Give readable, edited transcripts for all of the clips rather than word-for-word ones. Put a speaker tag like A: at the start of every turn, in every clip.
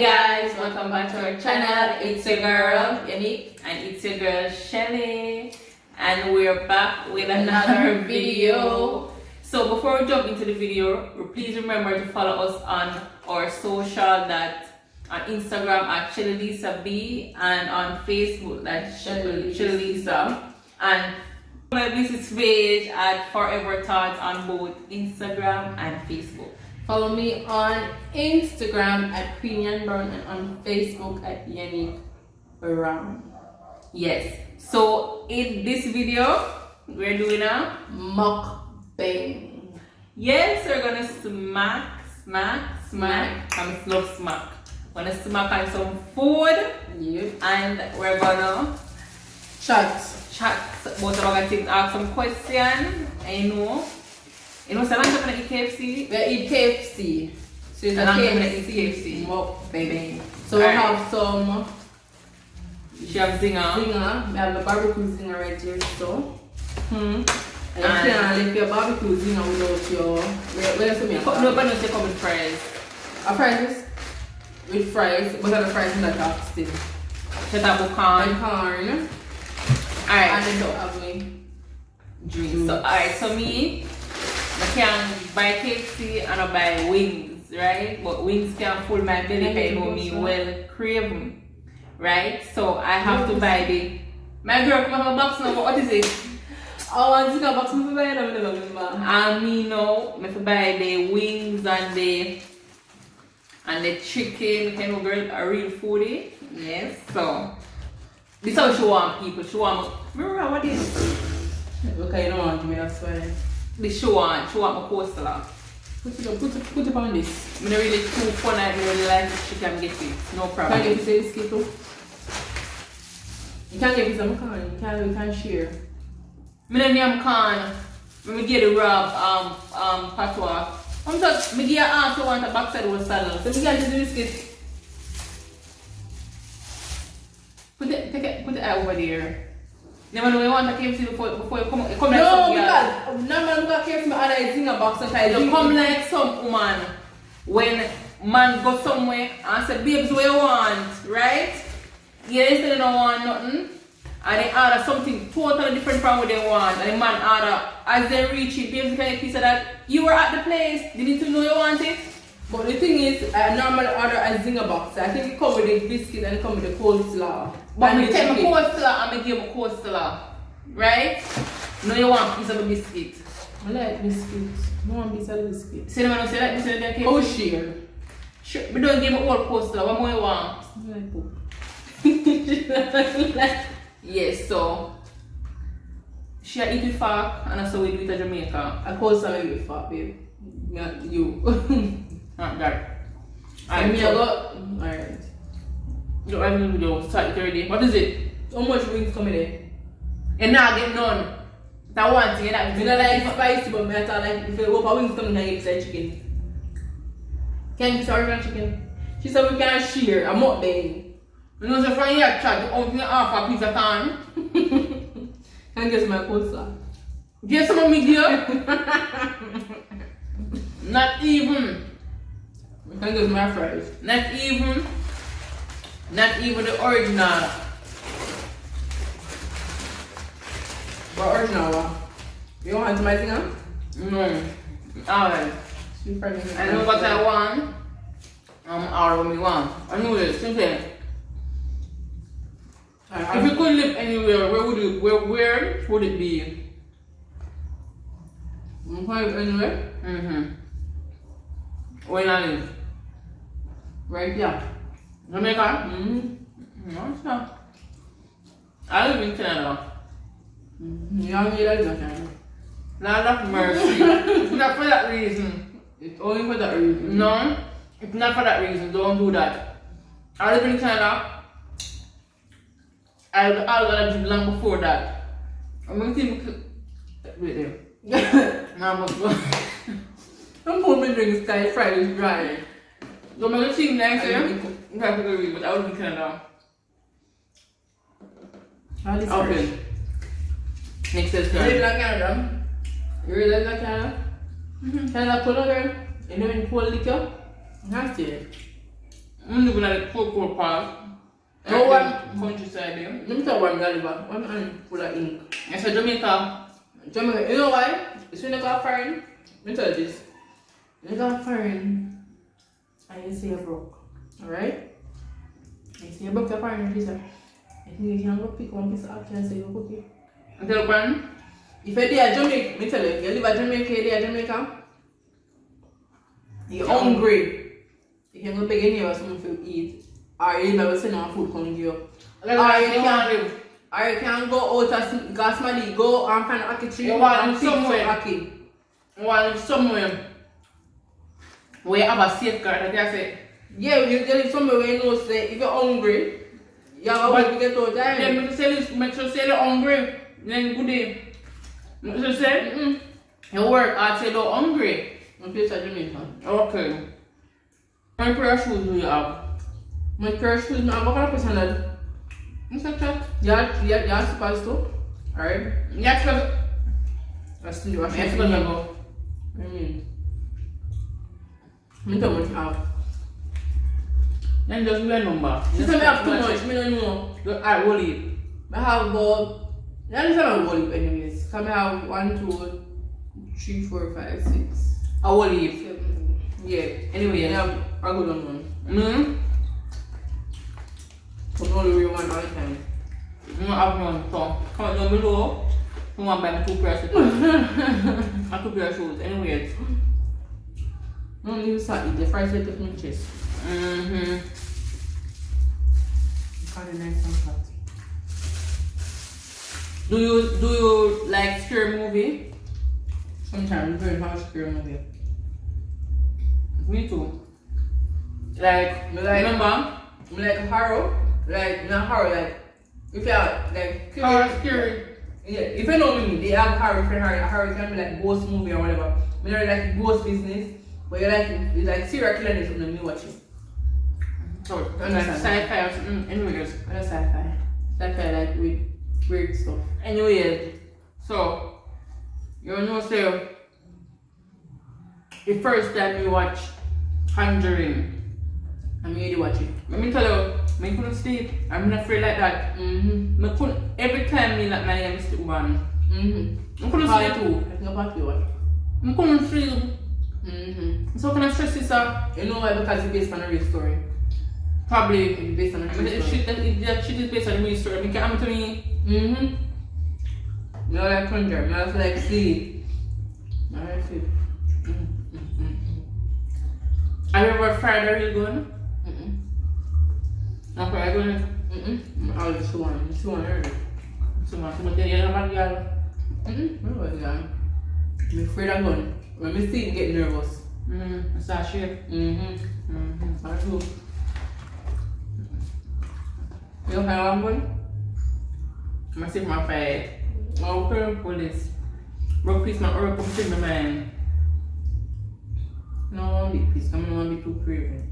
A: guys, welcome back to our channel. It's your girl, Yannick, and it's your girl, Shelly. And we're back with another video. So before we jump into the video, please remember to follow us on our social, that on Instagram at ShellyLisaB and on Facebook that's ShellyLisa. And my business page at Forever Thoughts on both Instagram and Facebook.
B: Follow me on Instagram at Queen Brown and on Facebook at Yannick Brown.
A: Yes. So in this video, we're doing a
B: mukbang.
A: Yes, we're gonna smack. I love smack. We're gonna smack on some food.
B: Yep.
A: And we're gonna
B: chat
A: about our things, ask some questions. You know, Salon gonna eat KFC.
B: We eat KFC. So it's a
A: KFC
B: mukbang. So we have some.
A: She have zinger.
B: We have the barbecue zinger right here. So. And you can't leave your barbecue zinger without your. Where's the meat?
A: No, but no, say come with fries.
B: Fries with fries. What are the fries in the top still?
A: Shut up, corn.
B: Alright. And then don't have me
A: drinks. So alright, so me. I can buy KFC and I buy wings, right? But wings can't fill my belly because you know me well crave them, right? So I have to buy the. My girl, come have a box now. What is it?
B: I want to go box. I don't remember.
A: And me now, I have to buy the wings and the chicken. Kind of girl, a real foodie. Yes. So this is how she want people. She want. Remember what is?
B: Okay, you don't want to me. That's why.
A: The show on my coaster.
B: Put it on this.
A: I'm not really too fun. I really like it. She can get it. No problem.
B: You can't get this biscuit too. You can't get this on corn. You can't share.
A: I don't name corn. When we get the rub patois. I'm just me get ask you want a backside with salad. So we get the biscuit. Put it over there. Never know you want a KFC before you come like
B: no, because no man got KFC but other is in a box and
A: you come like some woman when man go somewhere and say babes what you want, right? Yeah, they say they don't want nothing and they order something totally different from what they want and the man order as they reach it, babes can you piece of that you were at the place, didn't you know you want it?
B: But the thing is, I normally order a zinger box. I think it comes with the biscuit and it comes with the coleslaw.
A: But me take my coleslaw and me give a coleslaw, right? No, you want a piece of the biscuit.
B: I like biscuit. I want a piece of the biscuit.
A: See the man who say like biscuit and
B: oh, share.
A: Sure, but don't give me all coleslaw. What more you want?
B: I like
A: yes, so she eat with fork and that's how we do it in Jamaica.
B: I coleslaw with fork, babe. Not you.
A: Not that.
B: Alright.
A: You don't have video start it already. What is it?
B: How much wings come in there?
A: And now get none. That one thing, that
B: I don't like spicy, but I thought like if you open wings come in, I get chicken. Can you serve chicken? She said we can't share. I'm not there.
A: You know, so from here, try to open half a piece of corn.
B: Can get my coleslaw.
A: Get some of me here. Not even.
B: I can get my fries.
A: Not even the original.
B: What original one? You want my thing on?
A: No. Alright. I know what I want. Or what we want. I know this. Okay. If you could live anywhere, where would it be?
B: Anywhere?
A: Where I live?
B: Right here.
A: Jamaica? No, sure. I live in Canada.
B: You don't need that in Canada.
A: Not of mercy. It's not for that reason.
B: It's only for that reason.
A: No, it's not for that reason. Don't do that. I live in Canada. I lived long before that. I'm going to think. Wait there. Now I'm going to
B: Don't put me drink sky fried is dry.
A: Don't make it seem nice, but I would be Canada. Okay. Next is
B: You live in Canada? You really live in Canada? Canada cold girl? You know in cold liquor? Nasty.
A: I'm living at the cocoa park.
B: No one.
A: Countryside there.
B: Let me tell you one Galiba. One hand full of ink.
A: I said Jamaica.
B: Jamaica, you know why? It's when they got foreign. Let me tell you this. When you got foreign, and you say you're broke. Alright? You say you're broke, you're foreign, you say, I think you can go pick one piece of action and say you're cookie.
A: And tell one.
B: If you're there, Jamaica, let me tell you, you live at Jamaica, you're there, Jamaica. You're hungry. You can go beg any of something to eat. Or you never send on food come to you. Or you can go out and gas money, go and find a hockey tree.
A: You want
B: and pick some
A: somewhere.
B: hockey.
A: You want somewhere where you have a safeguard, like I said.
B: Yeah, you live somewhere where you know, say, if you're hungry, you have to get out there.
A: Yeah, make sure say you're hungry. Then good day. Make sure say you work hard, say you're hungry.
B: My place at Jamaica.
A: Okay. How many pair of shoes do you have?
B: My pair of shoes, I'm not going to person that.
A: What's that chat?
B: Yeah, supposed to. Alright?
A: Yeah, because
B: That's the washing.
A: I go.
B: I mean, I don't have.
A: Then just learn number.
B: She said I have too much, I don't know.
A: I will eat.
B: I have about, I don't know I will anyways. Come I have 1, 2, 3, 4, 5, 6,
A: I will eat.
B: 7. Yeah.
A: Anyway,
B: I have a good one.
A: Mm-hmm.
B: But only one all the time.
A: I have none. So, comment down below. You want to buy me 2 pairs of shoes. And 2 pairs of shoes. Anyway.
B: No, you start eat the fries with the chest.
A: Mm-hmm.
B: Kind of nice and hot.
A: Do you like scary movie?
B: Sometimes very hard scary movie.
A: Me too. Like, remember?
B: I like horror. Like, not horror, like, if you have, like,
A: Horror scary.
B: Yeah, if you know me, they have horror, different horror. Horror can be like ghost movie or whatever. We don't like ghost business, but you like serial killer is something you watching.
A: So, like sci-fi or something. Anyways.
B: I like sci-fi. Sci-fi like with weird stuff.
A: Anyways. So, you know, say, the first time you watch Conjuring,
B: I'm really watching.
A: let me tell you, I couldn't sleep. I'm not afraid like that.
B: Mm-hmm.
A: I couldn't, every time me like my name sleep one.
B: Mm-hmm.
A: I couldn't
B: Part
A: sleep.
B: 2. I think about you watch.
A: I couldn't sleep.
B: Mm-hmm.
A: So can I stress this out?
B: You know why? Because it's based on a real story.
A: Probably.
B: It's based on a
A: I mean,
B: real
A: if
B: story.
A: that shit is based on a real story, I mean, can happen to me.
B: Mm-hmm. You know like Conjure. You know like sleep. You know like sleep.
A: Have you ever fired a real gun?
B: Mm-mm.
A: Not fired a gun?
B: I was just one. Just one earlier.
A: So much. But then you're not girl.
B: No, I'm afraid of gun. When I see it, get nervous.
A: That's that shit.
B: I do. You know how I'm going?
A: I'm gonna save my fire.
B: Okay.
A: Police. Bro, please, my order come to my man.
B: No, I want to be pissed. I don't want to be too craving.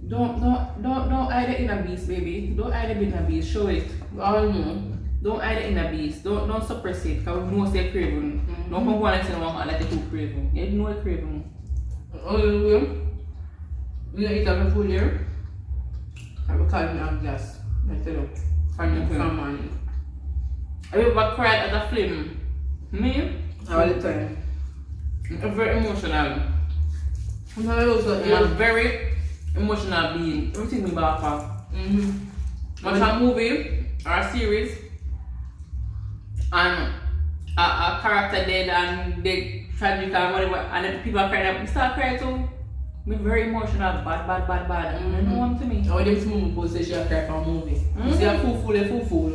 A: Don't hide it in a beast, baby. Don't hide it in a beast. Show it.
B: I don't know.
A: Don't hide it in a beast. Don't suppress it. Cause we know it's craving. Don't come one and say no one like it too craving. You know it's craving.
B: Oh, you don't eat the food here? I will call me on gas. I tell you. From morning.
A: Have you ever cried at a film? Me?
B: All the time.
A: I'm very emotional.
B: Sometimes also,
A: I'm a very emotional being. Everything me back up. Watch a movie or a series and a character dead and they tragic and whatever and then people are crying up. I start crying too. I'm very emotional, bad. And no one to me.
B: I want them to move post say she a cry for a movie. You see a fool.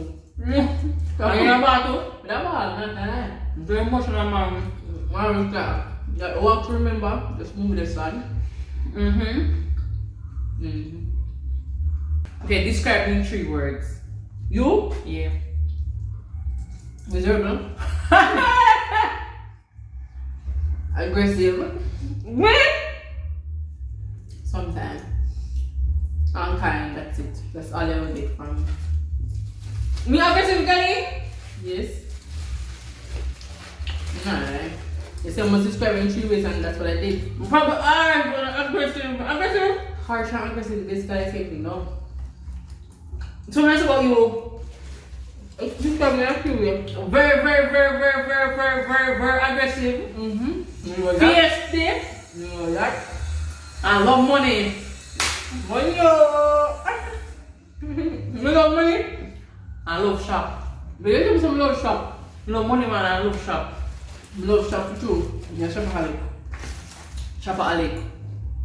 A: Are you in a battle?
B: Nah.
A: Very emotional, man.
B: One clap. You want to remember, just move the sun.
A: Okay, describe me in 3 words.
B: You?
A: Yeah.
B: Miserable. Aggressive.
A: What?
B: Sometimes. Unkind, that's it. That's all I will get from you.
A: Me aggressive, Gani?
B: Yes. Alright. You say I must describe in 3 ways and that's what I did.
A: Probably aggressive.
B: harsh and aggressive this guy taking no. So nice about you. You come here, very aggressive. You know that?
A: Fierce.
B: You know that?
A: I love money.
B: Money. You love money?
A: I love shop.
B: But you give me some love shop.
A: Love money, man. I love shop.
B: Love shop too. Yeah, shopaholic.
A: Shopaholic.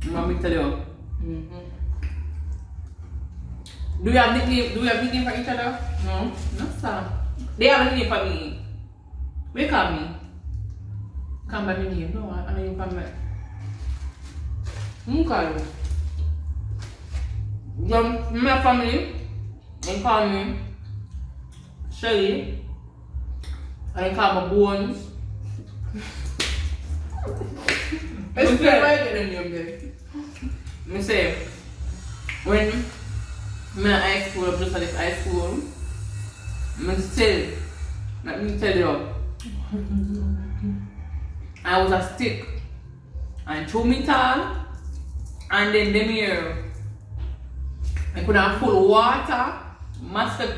A: Let me tell you. Do we have nickname? Do we have nickname for each other?
B: No.
A: No, sir. They have a nickname for me. What you call me? Come by my name. No, I know you come back.
B: Who call you?
A: My family, they call me Shelly. And they call me Bones.
B: It's where I get the name there.
A: Me say, when I'm in high school, I'm just at this high school, I'm still, let me tell you, I was a stick and threw me tall, and then them here, I could have full water, mosquito,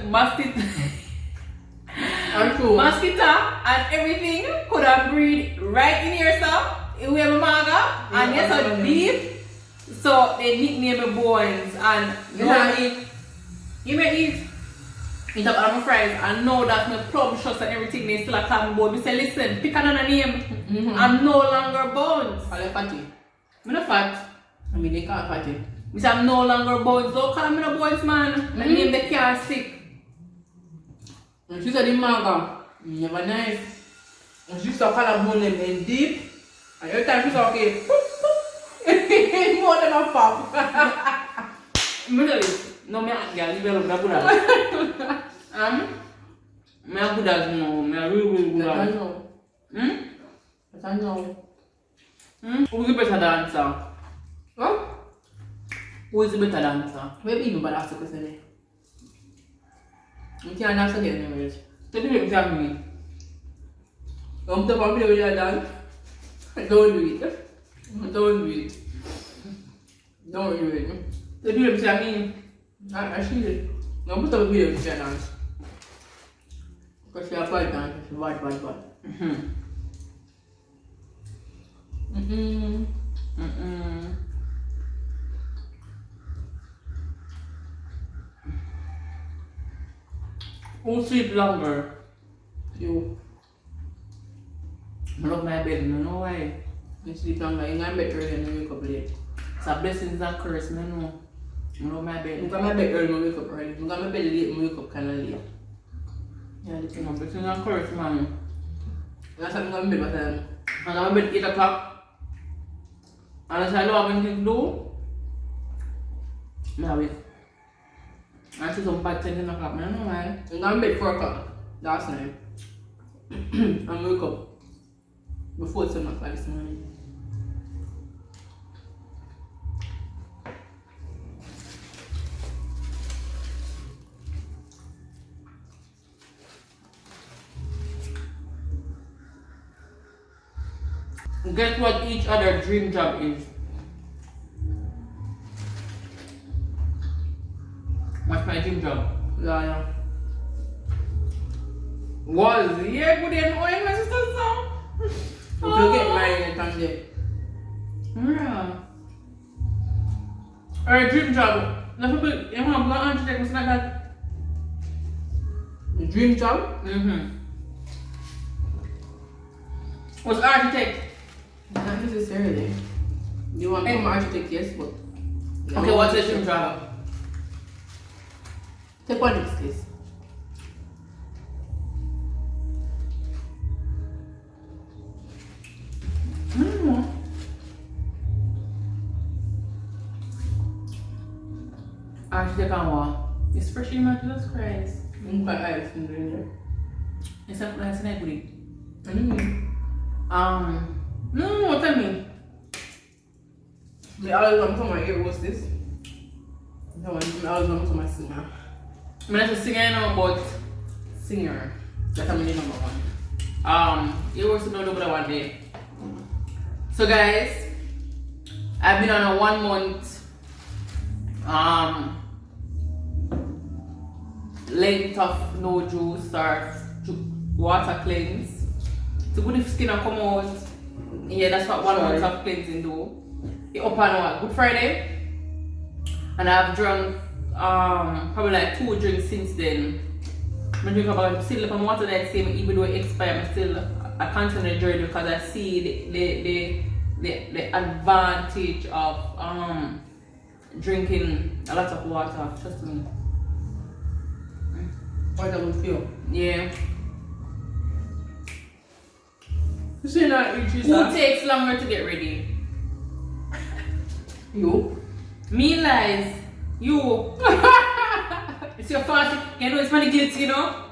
A: and everything could have breathed right in here, so we have a manga, and yes, a deep. So they nickname me Bones, and you may eat up all my friends and know that my plum shots and everything they still a call me Bones. Me say listen, pick another name. I'm no longer Bones.
B: I like fatty.
A: I'm not fat.
B: I mean they can't fatty.
A: Me say I'm no longer Bones. Don't call me no Bones, man. My name they can't stick.
B: And she said the manga, never nice. And she used to call her bone name in deep. And every time she said okay, more than a pop.
A: Me tell you, no me a girl, you better look good at me a good as no, me a really good
B: I
A: as.
B: know. I know.
A: Who's the better dancer?
B: Huh?
A: Who is the better dancer?
B: Maybe even bad after question. You can't dance again, anyways.
A: Tell me tell me.
B: Come to my video with your dance. Don't do it. Don't do it. Don't do it.
A: Tell me tell me.
B: I see it. Don't put up a video with your dance. Because she has bad dance. She's bad.
A: Who sleep longer?
B: You.
A: I love my bed, no why.
B: You sleep longer. You can't bed early and you wake up late.
A: It's a blessing and curse, I know. I love my
B: You
A: bed.
B: got my bed early and wake up early. You got my bed late and wake up kind of late.
A: Yeah, it's a blessing and curse, man.
B: That's how I'm going to bed by the time.
A: I got my bed 8 o'clock. Unless I don't have anything to do, I have it. I see some bad 10 o'clock, I don't know why.
B: I got my bed 4 o'clock last night. And wake up before 7 o'clock this morning.
A: Guess what each other dream job is? What's my dream job?
B: Lawyer.
A: Was yeah, good and oil, my sister song.
B: If you get married and come there.
A: Yeah. Or dream job. No people, you want to go architect, something like that.
B: The dream job?
A: Was architect.
B: Not necessarily. You want to become an architect, yes, but.
A: Okay, what's the dream job?
B: Take politics, please.
A: Architect and what? It's fresh in my Jesus Christ.
B: I'm quite Irish in doing there.
A: It's not nice and equity.
B: Mm-hmm.
A: No, tell me.
B: I always want to my ear hostess. No, I always want to my singer.
A: I'm not a singer now, but
B: Singer. That's how many number one.
A: it was another one day. So guys, I've been on a 1 month length of no juice or water cleanse. To good if skin will come out. Yeah, that's what 1 month of cleansing do. It open what? Good Friday. And I've drunk probably like 2 drinks since then. I drink about still from water that same even though it expired, I continue to drink because I see the advantage of drinking a lot of water, trust me.
B: What that would feel?
A: Yeah.
B: You see that each
A: Who takes longer to get ready?
B: You?
A: Me lies. You. It's your fast. You know it's funny guilty, you know?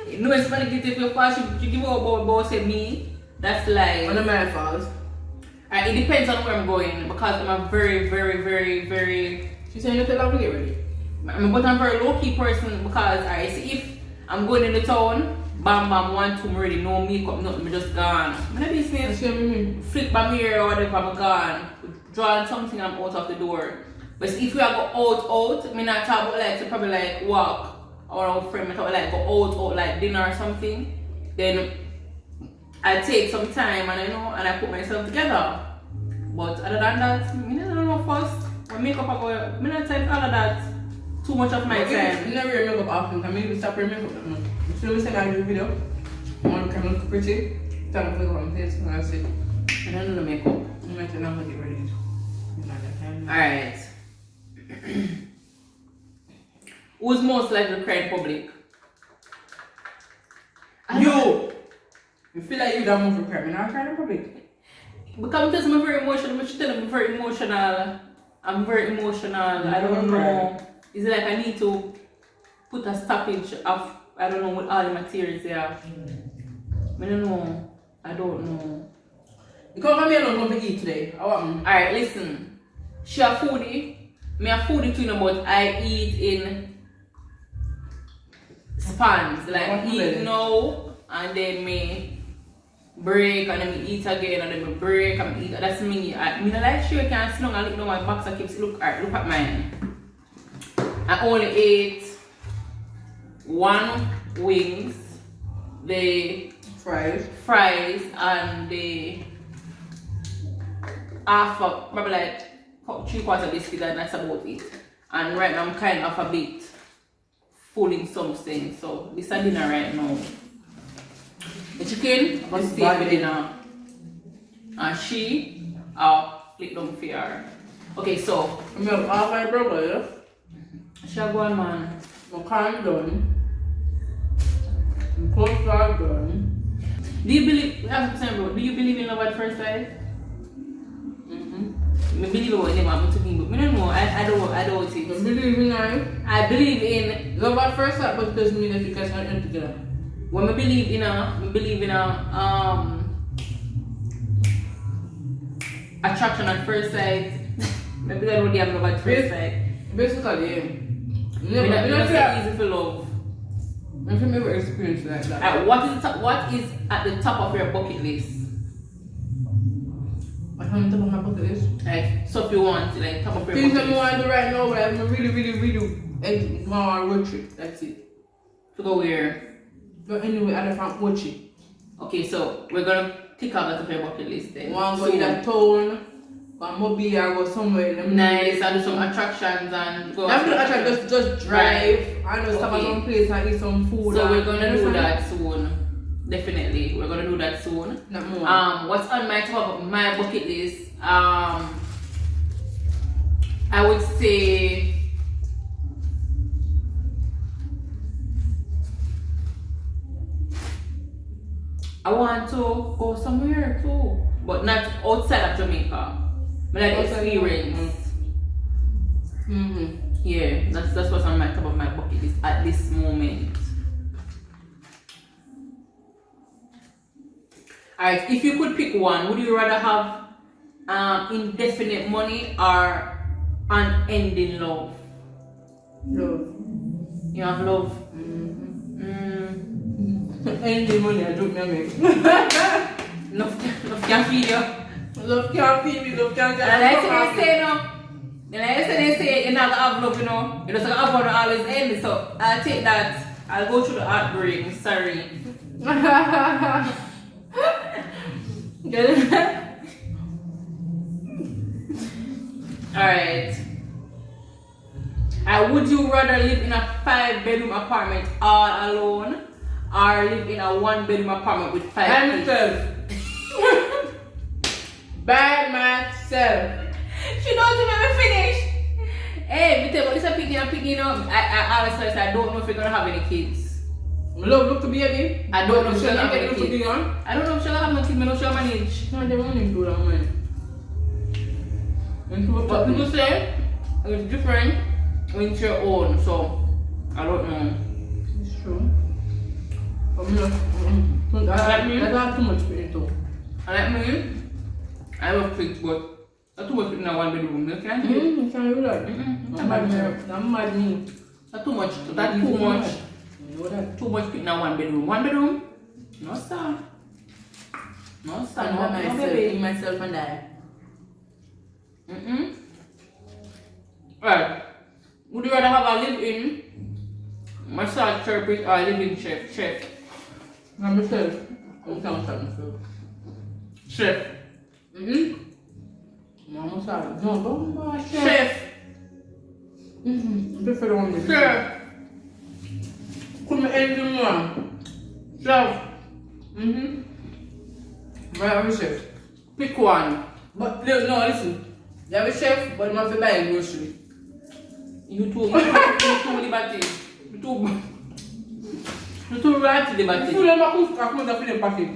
A: You know it's funny guilty if you're fast, you give up about say me. That's like
B: One of my faults.
A: it depends on where I'm going because I'm a very, very, very, very
B: She saying you tell her to get ready.
A: but I'm a very low-key person because see if I'm going in the town, bam bam 1, 2, I'm ready, no makeup, nothing, I'm just gone. My business,
B: See what I mean?
A: flick my mirror or whatever, I'm gone. Drawing something, I'm out of the door. But if we are go out, I mean not talk about like to probably like walk or our friend, I talk like go out like dinner or something, then I take some time and I put myself together. But other than that, I don't know first. Or makeup I go, I don't take all of that. Too much of my time.
B: You never wear makeup often, I mean you stop wearing makeup. You see what we said in the video? I want to come look pretty. Time to put on face and that's it.
A: I don't know the makeup.
B: You might not get ready.
A: Alright. Who's most likely to cry in public?
B: You! You feel like you don't move for crime, you're not crying in public.
A: Because I'm very emotional, I'm telling I'm very emotional. I'm very emotional. I don't know. It's like I need to put a stoppage of, I don't know what all the materials there. I don't know. I don't know.
B: You come from here and come to eat today. I want
A: Alright, listen. She a foodie. Me a foodie too, but I eat in spans. Like eat now and then me break and then me eat again and then me break and me eat. That's me. I don't like sure I can sit down and look down my box and keep look at mine. I only ate 1 wings, the fries and the half of probably like 3/4 biscuit and that's about it. And right now I'm kind of a bit full in something, so this is dinner right now. The chicken was stay for dinner. And she flick down for her. Okay, so
B: I'm going to have my brother, yeah?
A: she a go on man.
B: My car done. My clothes are done.
A: Do you believe in love at first sight? I believe it was never happened to me, but I don't know. I don't think.
B: You believe in life?
A: I believe in
B: Love at first sight, but it doesn't mean that you guys are in together.
A: when I believe in attraction at first sight. Maybe that's what they have love at first sight.
B: Basically, yeah.
A: It's not easy for love.
B: I've never experienced like that.
A: What is at the top of your bucket list?
B: I can't tell my bucket list.
A: Like stuff you want, like top of your
B: Things
A: bucket
B: that I
A: list.
B: want to do right now, but I'm really and my road trip. That's it.
A: To go where?
B: But anyway, I don't watch it.
A: Okay, so we're gonna tick off that of your bucket list then.
B: Want to go in that town, or maybe I go somewhere.
A: Nice, and do some attractions and go.
B: I'm not actually just drive. I know stop at
A: Okay.
B: some place and eat some food.
A: So we're gonna do that soon. Definitely, we're gonna do that soon.
B: Not more.
A: What's on my top of my bucket list? I would say I want to go somewhere too, but not outside of Jamaica. But like experience. Yeah, that's what's on my top of my bucket list at this moment. Alright, if you could pick one, would you rather have indefinite money or unending love?
B: Love.
A: You have love?
B: Ending money, I don't know me.
A: Love can feed you.
B: Love can't feed me, love can't get
A: And like I say no, And like yesterday say you're not gonna have love, you know. You just gonna have one to always end. So I'll take that. I'll go through the heartbreak. Sorry. Alright. Would you rather live in a 5-bedroom apartment all alone or live in a 1-bedroom apartment with 5 kids?
B: myself. By myself.
A: She don't even let me finish. Hey, but this is a picking, you know. I always say I don't know if you're gonna have any kids.
B: Look to baby.
A: I don't know if she'll have any
B: kids.
A: kids. I don't know if she'll have no kids, I know she'll manage.
B: No, they won't do that, man.
A: But people say it's different when it's your own, so I don't know.
B: It's true. I don't have too much for it too.
A: I like me. I love kids, but not too much in a 1-bedroom. You can't do it.
B: You can't do that. That's mad me.
A: That's too much. That's too much.
B: You know that.
A: Too much in a 1-bedroom. 1-bedroom? No sir. No sir. No baby.
B: Myself and I.
A: Right. Would you rather have a live-in massage therapist or a live-in chef?
B: I'm myself. I'm myself.
A: Chef.
B: Mama sabe. No, vamos chef.
A: Chef.
B: I prefer the one with
A: Chef.
B: Come anything wrong.
A: Chef.
B: Right, I'm a chef.
A: Pick one.
B: But no, listen. You have a chef, but you have to buy a grocery.
A: You too liberty. You too right liberty.
B: Food I'm not going to feed package.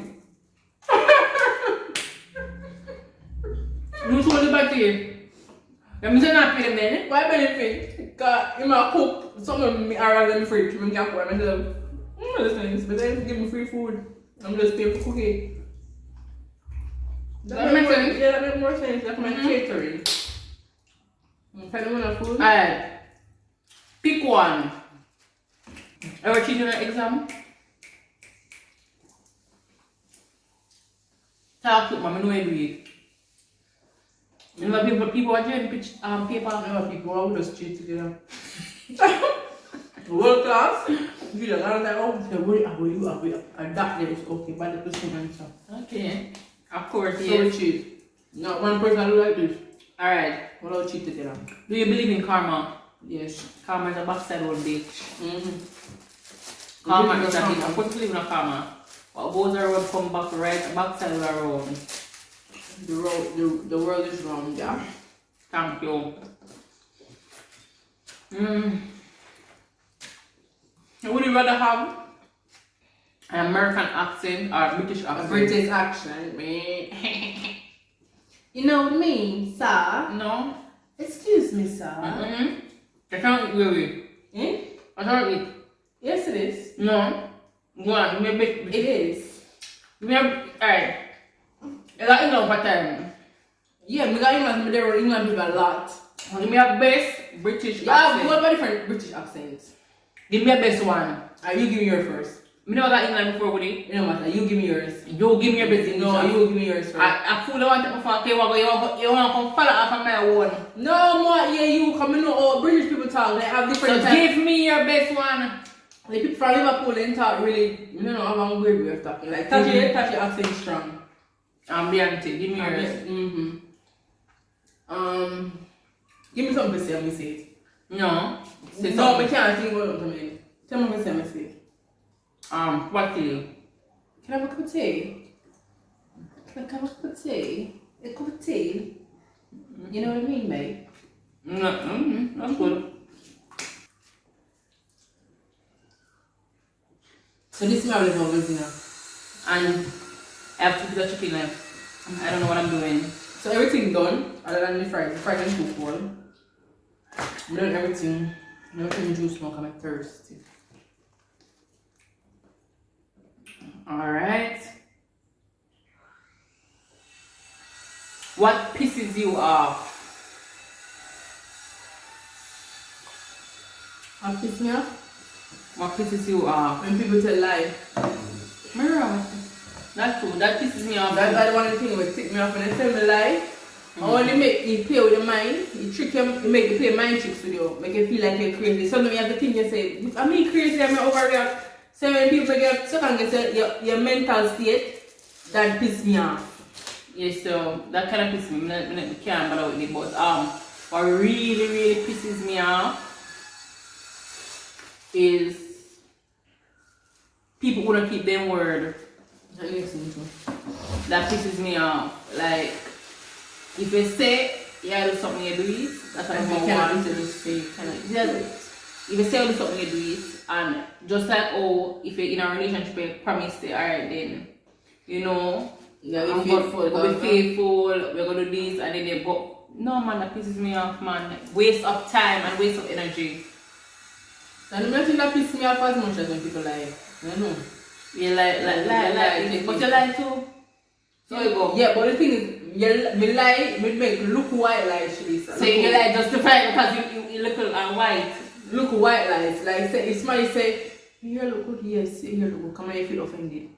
A: You too liberty. I'm not pay the men.
B: Why benefit? Because you might cook some of me are them free. You can't cook myself. Listen, but then give me free food. I'm just paying for cooking. That makes sense. Yeah, that makes more sense. That's my catering. Food?
A: Alright. Pick one. Ever cheat on an exam? Talk to me, I know I do it. You know people are doing paper.
B: No, people all just cheat together. World class. You just I was like, oh, so what are that there is okay, but the person answer.
A: Okay. Of course,
B: So
A: yes.
B: we cheat. Not one person do like this.
A: Alright.
B: We'll all cheat together.
A: Do you believe in karma?
B: Yes.
A: Karma is a backside old bitch.
B: Karma
A: Karma is a
B: karma.
A: thing. Of course, believe in a karma. What goes around come back right, backside around.
B: The world is round, yeah.
A: Thank you. Would you rather have an American accent or a British accent?
B: British accent, man. You know what I mean, sir?
A: No.
B: Excuse me, sir.
A: I can't eat really.
B: Eh?
A: I can't eat.
B: Yes, it is.
A: No. Go on, give me a bit.
B: It is.
A: Give me a alright. Is that enough for time?
B: Yeah, we got England, there were England people a lot.
A: Give me a best British
B: Yeah,
A: accent.
B: what about different British accents?
A: Give me a best one.
B: You give me yours first.
A: Me never got England before, would it?
B: You know what? You give me yours.
A: You give me your best English.
B: No, you give me yours first.
A: I fool I want to for okay, you want to come follow up on my own.
B: No more, yeah, you come in. Oh, British people talk. They have different.
A: So give me your best one.
B: The people from Liverpool they talk really. You know, have a weird way of talking. Like Tashi accent strong.
A: Ambiente, give me yours.
B: Give me something to say. Let me say it.
A: No. Say
B: No,
A: something.
B: we can't think about it. Tell me what to say.
A: What do you?
B: Can I have a cup of tea? Can I have a cup of tea? A cup of tea? You know what I mean, mate?
A: No, that's good.
B: So this is my little now.
A: And I have to do the chicken left. I don't know what I'm doing.
B: So everything done, other than the fries. The fries are too cold. I'm doing everything. Nothing juice now, I'm thirsty.
A: Alright. What pisses you off?
B: What pisses me off?
A: What pisses you off?
B: When people tell lie.
A: Mirror. That's true. That pisses me off.
B: That's one of the things that tick me off when they tell me lie. I want to make you play with your mind, you trick you, you make you play mind tricks with you, make you feel like you're crazy. Sometimes you have to think you say, I'm crazy, I'm overreact. So when people get so can get your mental state, that pisses me off.
A: Yes, so that kind of pisses me. I can't bother with it, but what really pisses me off is people who don't keep their word. That pisses me off. Like, if you say you do something, you do it. That's what I want to say. If you say you do something, you do it. And just like, oh, if you're in a relationship, you promise to, alright, then, you know,
B: yeah, we'll
A: be faithful, we're going to do this, and then they go. No, man, that pisses me off, man. Waste of time and waste of energy.
B: And the thing that pisses me off as much as when people lie. I know.
A: You lie, but you lie too. So you go.
B: Yeah, but the thing is, me lie, me make look white lies, actually.
A: So you lie justify because you look white.
B: Look white lies. Like, say, if somebody say, you look good, yes, you look good, come on, you feel offended.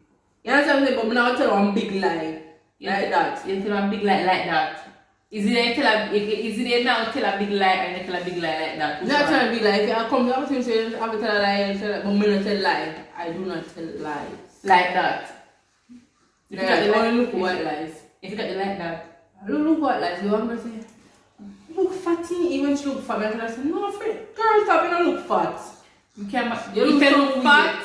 B: You understand what I'm saying? But I'm not tell one big lie like that.
A: You tell one big lie like that. Is it now tell a big lie and you tell a big lie like that?
B: Not tell a big lie. If you come to the say, I will tell a lie and tell, but me not tell lie. I do not tell lies.
A: Like that.
B: If you got the only look white lies.
A: If you got the like that.
B: I don't look white lies. You want me to say, look fatty, even she look fat. I say, no, afraid. Girl, stop, you don't look fat.
A: If you look fat,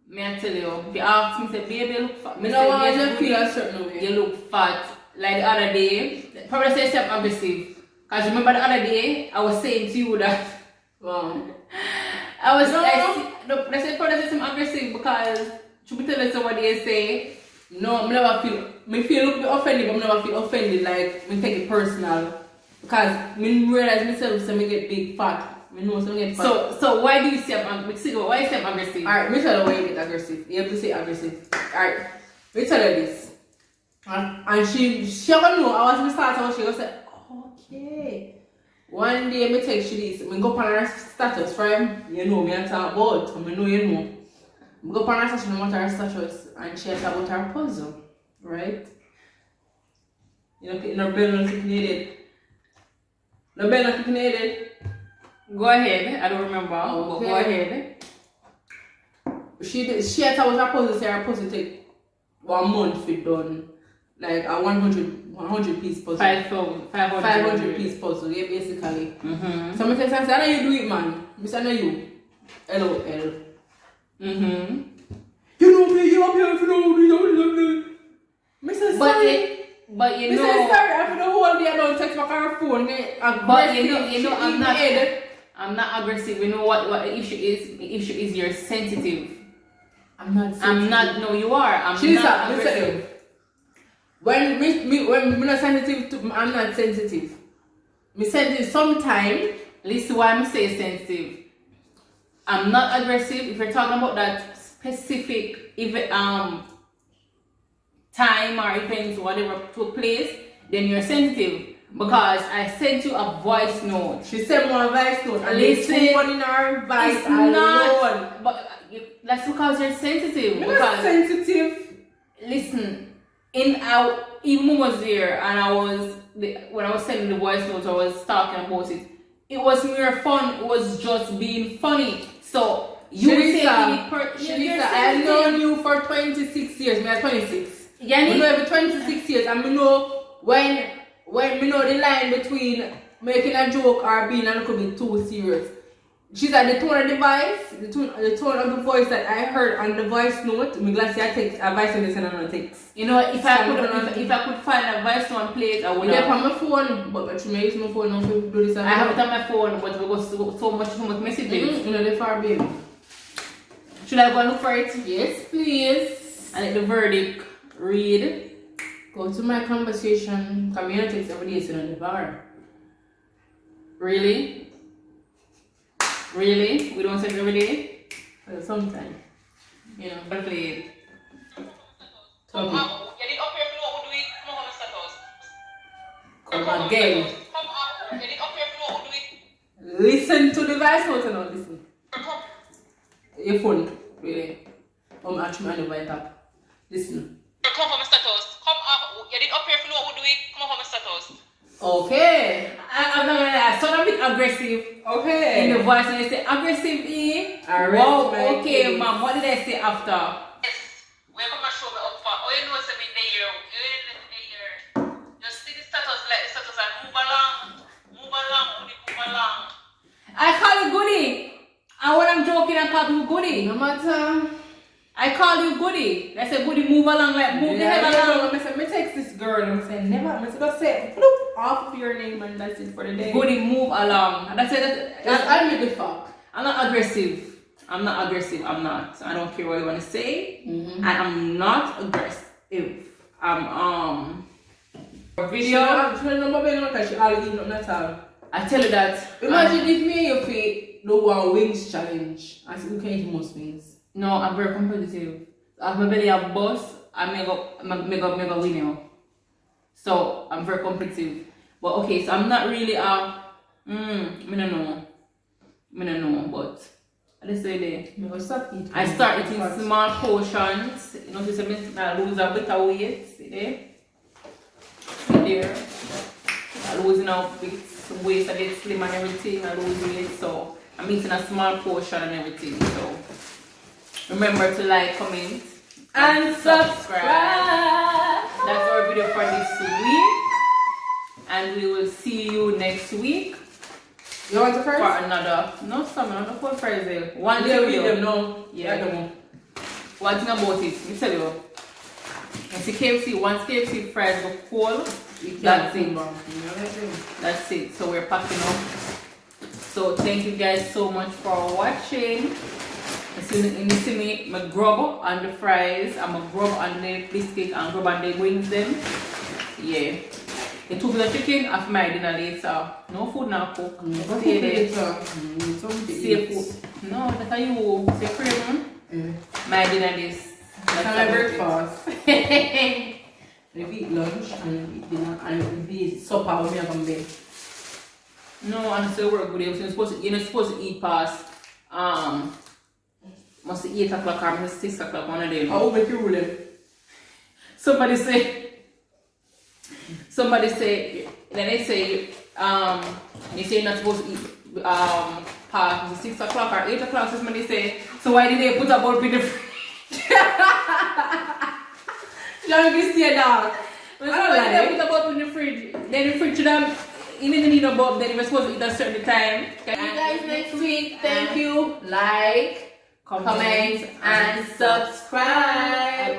A: may I tell you, if you ask me, say, baby, you look fat.
B: Me no want to feel a certain way.
A: You look fat. Like the other day, probably say something aggressive. Because remember the other day, I was saying to you that.
B: Wow.
A: Let's say probably say something aggressive because, should we tell somebody say,
B: no, I never feel, me feel look offended, but I never feel offended, like, me take it personal. Because me realize myself, so me get big fat. Me know so me get fat.
A: So why do you say I'm aggressive? Why you say I'm aggressive?
B: Alright, me tell you why you get aggressive. You have to say aggressive. Alright, me tell you this. And she don't know, I was start out, she go say, okay. One day me take she this, me go on her status, right? You know me and talk about, I know you know. Me go on her status, me want her status, and she talk about her puzzle, right? You know, no bell not needed. No bell not needed.
A: Go ahead, I don't remember, but go ahead.
B: She had talk about her puzzle, say her puzzle take 1 month to done. Like a 100 piece puzzle. 500 piece puzzle, yeah, basically. So I say, I know you do it, man. I say, I know you. LOL. You know me, you up here if you know. I say, sorry.
A: But you know.
B: I say, sorry, after the whole day I don't text my car phone.
A: But you know, I'm not aggressive. You know what the issue is? The issue is you're sensitive.
B: I'm not sensitive.
A: No, you are. I'm not aggressive.
B: When I'm not sensitive, I'm not sensitive. Me sensitive sometimes.
A: Listen why I'm saying sensitive. I'm not aggressive. If you're talking about that specific time or events, whatever took place, then you're sensitive. Because I sent you a voice note.
B: She sent me a voice note. And
A: listen,
B: in her voice alone.
A: But that's because you're sensitive.
B: I'm not sensitive.
A: Listen. Even was there and when I was sending the voice notes, I was talking about it. It was mere fun. It was just being funny. So you taking it
B: I've known you for 26 years. Me at 26.
A: Yeah,
B: we know every 26 years, and we know when we know the line between making a joke or being a little bit too serious. She's at the tone of the voice, the tone of the voice that I heard on the voice note. Me glad I text a voice note and another text.
A: You know, if I could find a voice note plate, I would have.
B: Yeah, on my phone, but I use my phone now to do this.
A: I have it on my phone, but we got so much messages.
B: You know, they're far baby.
A: Should I go and look for it?
B: Yes, please.
A: And let the verdict read.
B: Go to my conversation community every day, so in the bar.
A: Really? Really? We don't send every day?
B: Well, sometime. You know.
A: I'll play it.
B: Come
A: up here if you know who do it. Come on, status.
B: Come again.
A: Come up. Get it up here if you know who do it.
B: Listen to the voice note and not listen. Your phone, really. Actually, on the right up. Listen.
A: Come on, status. Come up. Get it up here if you know who do it. Come on, status.
B: Okay.
A: I'm not gonna lie, I sound a bit aggressive
B: Okay.
A: in the voice when I say aggressive E.
B: Arrest
A: Wow,
B: my
A: okay,
B: case.
A: ma'am, what did I say after?
C: Yes, we come and show me up for. Oh, you know, some in the year. You in the year. Just see the status, like the status, and move along, Udi, move along.
A: I call you goody. And when I'm joking, I call you goody.
B: No matter.
A: I call you goody. I say goody, move along, like move the head along.
B: I said, me text this girl and I said, never. I said, just say, bloop, off of your name and that's it for the day.
A: Goody, move along. And I said
B: Just
A: that.
B: admit the fact.
A: I'm not aggressive. I'm not aggressive. I'm not. I don't care what you want to say. And I'm not aggressive. I'm video. I tell you that.
B: Imagine if me and your feet do one wings challenge. I said, we can eat most wings.
A: No, I'm very competitive. If my belly a bust, I make a win you. So I'm very competitive. But okay, so I'm not really I don't know, but I just say there. I start eating small portions. You know, so I lose a bit of weight. See there? There. I losing out bit weight, I get slim and everything, I lose weight. So I'm eating a small portion and everything. So remember to like, comment, and subscribe. That's our video for this week. And we will see you next week.
B: You want to first?
A: For another, no, some another full Friday. One
B: Yeah, we
A: video.
B: them know.
A: Yeah.
B: I don't know.
A: One thing about it, let me tell you. I see KFC, once KFC fries go cold, that's it. That's it. So we're packing up. So thank you guys so much for watching. You see me, I grub on the fries, I'm a grub on the biscuit and grub on the wings them. Yeah. The 2 kilo chicken after my dinner later. No food now cook. Stay there. Say food. No, that's how you say cream. My dinner is.
B: That's my breakfast. If we eat lunch and eat dinner and if we eat supper when we come back.
A: No, and still work good. You're not supposed to eat past must be 8 o'clock or 6 o'clock one of them.
B: How make you rule them?
A: Somebody say, then they say, you say you're not supposed to eat past 6 o'clock or 8 o'clock. So somebody say, so why did they put a bulb in the fridge?
B: Don't be stay down.
A: Why did they put a bulb in the fridge? Then the fridge should have, you didn't need a bulb, then you were supposed to eat at a certain time.
B: See you guys next week. Thank you. Like, comment, and subscribe.